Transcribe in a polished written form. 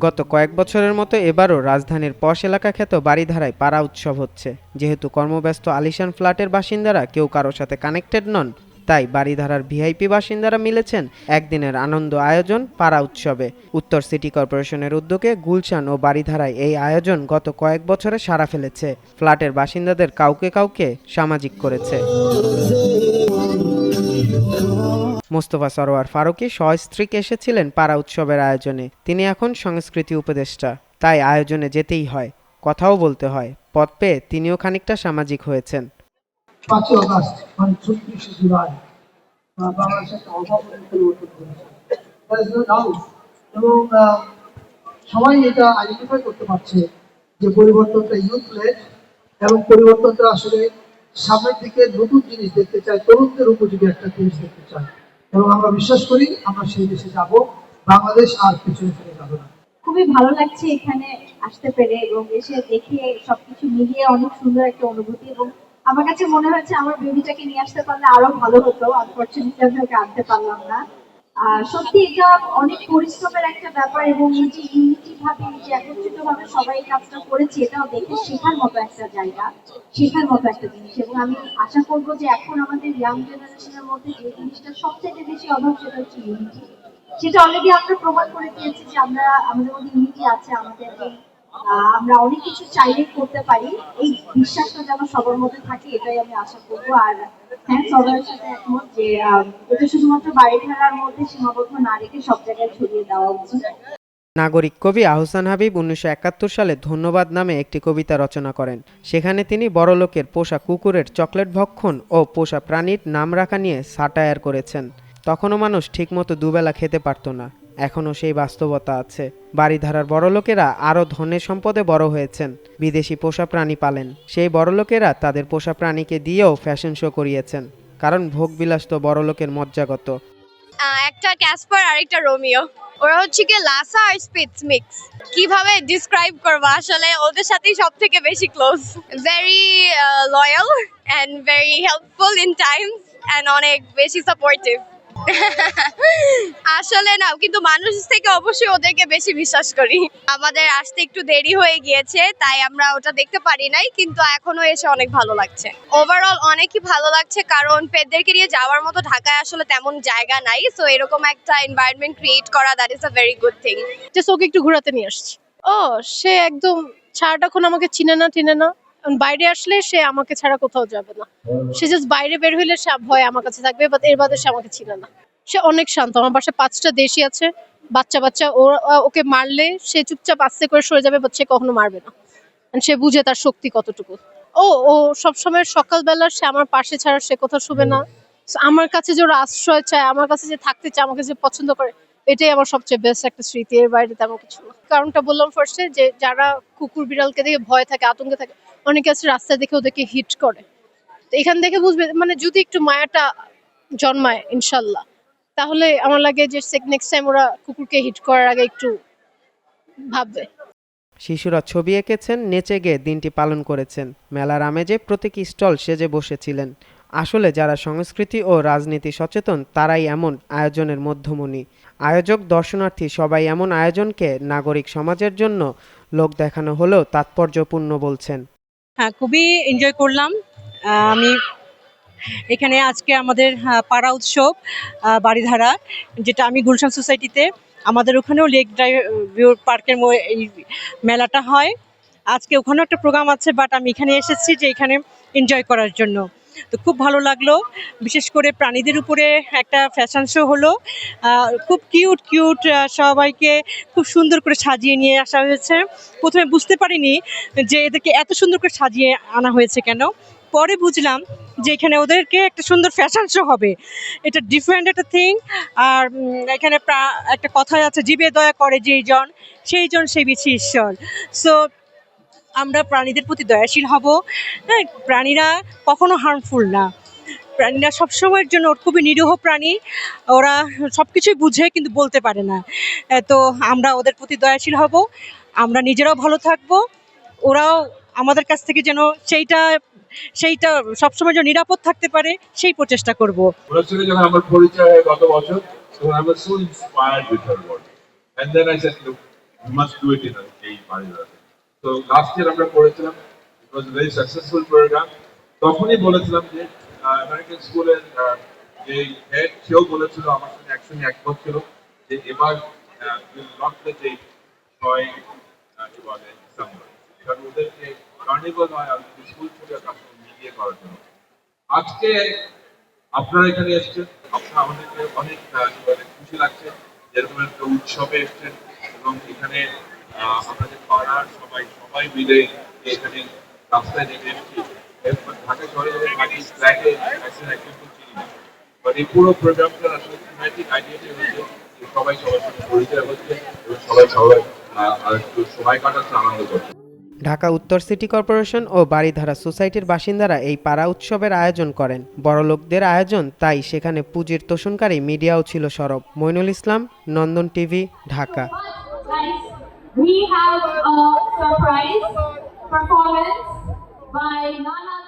গত কয়েক বছরের মতো এবারও রাজধানীর পশ এলাকা খ্যাত বারিধারায় পাড়া উৎসব হচ্ছে। যেহেতু কর্মব্যস্ত আলিশান ফ্ল্যাটের বাসিন্দারা কেউ কারোর সাথে কানেক্টেড নন, তাই বারিধারার ভিআইপি বাসিন্দারা মিলেছেন একদিনের আনন্দ আয়োজন পাড়া উৎসবে। উত্তর সিটি কর্পোরেশনের উদ্যোগে গুলশান ও বারিধারায় এই আয়োজন গত কয়েক বছরে সাড়া ফেলেছে। ফ্ল্যাটের বাসিন্দাদের কাউকে কাউকে সামাজিক করেছে। মোস্তফা সরোয়ার ফারুকী সস্ত্রীক এসেছিলেন পাড়া উৎসবের আয়োজনে। তিনি এখন সংস্কৃতি উপদেষ্টা, তাই আয়োজনে যেতেই হয়, কথাও বলতে হয়। পদ পেয়ে তিনিও খানিকটা সামাজিক হয়েছেন। 5ই আগস্ট মানে 36শে জুলাই বাংলাদেশে একটা অভাবনীয় পরিবর্তন হয়েছে এবং সবাই এটা আইডেন্টিফাই করতে পারছে যে পরিবর্তনটা ইউথ লেড এবং পরিবর্তনটা আসলে সামনের দিকে নতুন জিনিস দেখতে চায়, তরুণদের উপযোগী একটা জিনিস দেখতে চায় এবং আমরা বিশ্বাস করি আমরা সেই দেশে যাব, বাংলাদেশ আর পিছনে ফিরে যাবে না। খুবই ভালো লাগছে এখানে আসতে পেরে এবং এসে দেখে সবকিছু মিলিয়ে অনেক সুন্দর একটা অনুভূতি। এবং আমার কাছে মনে হচ্ছে আমার বেবিটাকে নিয়ে আসতে পারলে আরো ভালো হতো, আনফরচুনেটলি আমি ওকে আনতে পারলাম না। সত্যি এটা অনেক পরিশ্রমের একটা ব্যাপার এবং এই যে ইউনিটি ভাবে যে একত্রিত ভাবে সবাই এই কাজটা করেছে, এটাও দেখে শেখার মতো একটা জায়গা, শেখার মতো একটা জিনিস। এবং আমি আশা করবো যে এখন আমাদের ইয়াং জেনারেশনের মধ্যে যে জিনিসটা সবচেয়ে বেশি অভাব সেটা হচ্ছে ইউনিটি। সেটা অলরেডি আমরা প্রমাণ করে দিয়েছি যে আমরা আমাদের মধ্যে ইউনিটি আছে, আমাদের আমরা অনেক কিছু চাইলেই করতে পারি। এই বিশ্বাসটা যেন সবার মধ্যে থাকে, এটাই আমি আশা করবো। আর হ্যাঁ, সবার সাথে একমত যে এটা শুধুমাত্র বাড়িধারার মধ্যে সীমাবদ্ধ না রেখে সব জায়গায় ছড়িয়ে দেওয়া উচিত। নাগরিক কবি আহসান হাবিব 1971 সালে ধন্যবাদ নামে একটি কবিতা রচনা করেন। সেখানে তিনি বড়লোকের পোষা কুকুরের চকলেট ভক্ষণ ও পোষা প্রাণীর নাম রাখা নিয়ে সাটায়ার করেছেন। তখনও মানুষ ঠিকমতো দুবেলা খেতে পারত না, এখনও সেই বাস্তবতা আছে। বারিধারার বড়লোকেরা আরও ধনের সম্পদে বড় হয়েছেন, বিদেশি পোষা প্রাণী পালেন। সেই বড়লোকেরা তাদের পোষা প্রাণীকে দিয়েও ফ্যাশন শো করিয়েছেন, কারণ ভোগবিলাস তো বড়লোকের মজ্জাগত। একটা ক্যাসপার আর একটা রোমিও, ওরা হচ্ছে কি লাসা আর স্পিটস মিক্স। কিভাবে ডিসক্রাইব করবো, আসলে ওদের সাথেই সব থেকে বেশি close. Very loyal and very helpful in Times and অনেক বেশি সাপোর্টিভ। আসলে না, কিন্তু মানুষ থেকে অবশ্যই ওদেরকে বেশি বিশ্বাস করি। আমাদের আসতে একটু দেরি হয়ে গিয়েছে, তাই আমরা ওটা দেখতে পারি নাই, কিন্তু এখনো এসে অনেক ভালো লাগছে। ওভারঅল অনেকই ভালো লাগছে, কারণ পেটদেরকে নিয়ে যাওয়ার মতো ঢাকায় আসলে তেমন জায়গা নাই। সো এরকম একটা এনভায়রনমেন্ট ক্রিয়েট করা, that is a very good thing. Just okay একটু ঘোরাতে নিয়ে আসছি। ও সে একদম ছাড়াটা এখন আমাকে চিনে না, বাইরে আসলে সে আমাকে ছাড়া কোথাও যাবে না। সে জাস্ট বাইরে বের হইলে সে ভয় আমার কাছে থাকবে, বাট এর বাদে সে আমাকে চিনে না। সে অনেক শান্ত। আমার বাসায় 5টা দেশি আছে, বাচ্চা ওকে মারলে সে চুপচাপ আস্তে করে সরে যাবে, বাট সে কখনো মারবে না। সে বুঝে তার শক্তি কতটুকু। ও সবসময় সকালবেলা সে আমার পাশে ছাড়া সে কোথাও শুবে না। আমার কাছে যে ওরা আশ্রয় চায়, আমার কাছে যে থাকতে চায়, আমাকে যে পছন্দ করে, এটাই আমার সবচেয়ে বেস্ট একটা স্মৃতি। এর বাইরে তেমন কিছু না। কারণটা বললাম ফার্স্টে, যে যারা কুকুর বিড়ালকে দেখে ভয় থাকে, আতঙ্কে থাকে, অনেকে আছে রাস্তায় দেখে ওদেরকে হিট করে। তো এখান থেকে বুঝবে, মানে যদি একটু মায়াটা জন্মায় ইনশাল্লাহ, তাহলে আমার লাগে যে নেক্সট টাইম ওরা কুকুরকে হিট করার আগে একটু ভাববে। শিশুরা ছবি এঁকেছেন, নেচে গেয়ে দিনটি পালন করেছেন। মেলার আমেজে প্রতীকী স্টল সেজে বসেছিলেন। আসলে যারা সংস্কৃতি ও রাজনীতি সচেতন তারাই এমন আয়োজনের মধ্যমণি। আয়োজক, দর্শনার্থী সবাই এমন আয়োজনকে নাগরিক সমাজের জন্য লোক দেখানো হলেও তাৎপর্যপূর্ণ বলছেন। হ্যাঁ, খুবই এনজয় করলাম। আমি এখানে আজকে আমাদের পাড়া উৎসব বারিধারা, যেটা আমি গুলশান সোসাইটিতে, আমাদের ওখানেও লেক ড্রাইভ পার্কের এই মেলাটা হয়। আজকে ওখানেও একটা প্রোগ্রাম আছে, বাট আমি এখানে এসেছি যে এখানে এনজয় করার জন্য। তো খুব ভালো লাগলো। বিশেষ করে প্রাণীদের উপরে একটা ফ্যাশন শো হলো। খুব কিউট সবাইকে খুব সুন্দর করে সাজিয়ে নিয়ে আসা হয়েছে। প্রথমে বুঝতে পারিনি যে এদেরকে এত সুন্দর করে সাজিয়ে আনা হয়েছে কেন, পরে বুঝলাম যে এখানে ওদেরকে একটা সুন্দর ফ্যাশন শো হবে। এটা ডিফারেন্ট একটা থিং। আর এখানে একটা কথাই আছে, জীবে দয়া করে সেই জন সে বিছে ঈশ্বর। সো আমরা প্রাণীদের প্রতি দয়াশীল হব। হ্যাঁ, প্রাণীরা কখনো হার্মফুল না। প্রাণীরা সবসময়ের জন্য খুবই নিরীহ প্রাণী। ওরা সব কিছুই বুঝে কিন্তু বলতে পারে না। তো আমরা ওদের প্রতি দয়াশীল হব, আমরা নিজেরাও ভালো থাকবো, ওরাও আমাদের কাছ থেকে যেন সেইটা সবসময় যেন নিরাপদ থাকতে পারে সেই প্রচেষ্টা করব। ওনার সঙ্গে যখন আমার পরিচয় হয় গত বছর, তখন I was so inspired with her work. And then I said, look, we must do it in এই বাড়িধারাতে। তো লাস্ট ইয়ার আমরা করেছিলাম, ইট ওয়াজ ভেরি সাকসেসফুল প্রোগ্রাম। তখনই বলেছিলাম যে আমেরিকান স্কুলের যে হেড সেও বলেছিল, আমার সঙ্গে একসঙ্গে একমত ছিল যে এবার নট যে 6 কি বলে ডিসেম্বর, এবার ওদেরকে কার্নিভাল নয় আর স্কুল থেকে মিলিয়ে করার জন্য। আজকে আপনারা এখানে এসেছেন, আপনারা আমাদেরকে অনেক খুশি লাগছে যেরকম একটা উৎসবে এসেছেন এবং এখানে আপনাদের পাড়ার সবাই মিলে এখানে রাস্তায় নেমে এসেছি। ঢাকা শহরে যখন থাকি ফ্ল্যাটে একজন চিনি না, বাট এই পুরো প্রোগ্রামটা আসলে থিমেটিক আইডিয়াটি হচ্ছে যে সবাই সবার সাথে পরিচয় হচ্ছে এবং সবাই আর একটু সময় কাটাচ্ছে, আনন্দ করছে। ঢাকা উত্তর সিটি কর্পোরেশন ও বাড়িধারা সোসাইটির বাসিন্দারা এই পাড়া উৎসবের আয়োজন করেন। বড়লোকদের আয়োজন, তাই সেখানে পুঁজির তোষণকারী মিডিয়াও ছিল সরব। Moinul Islam, Nandan TV, Dhaka. We have a surprise performance by none other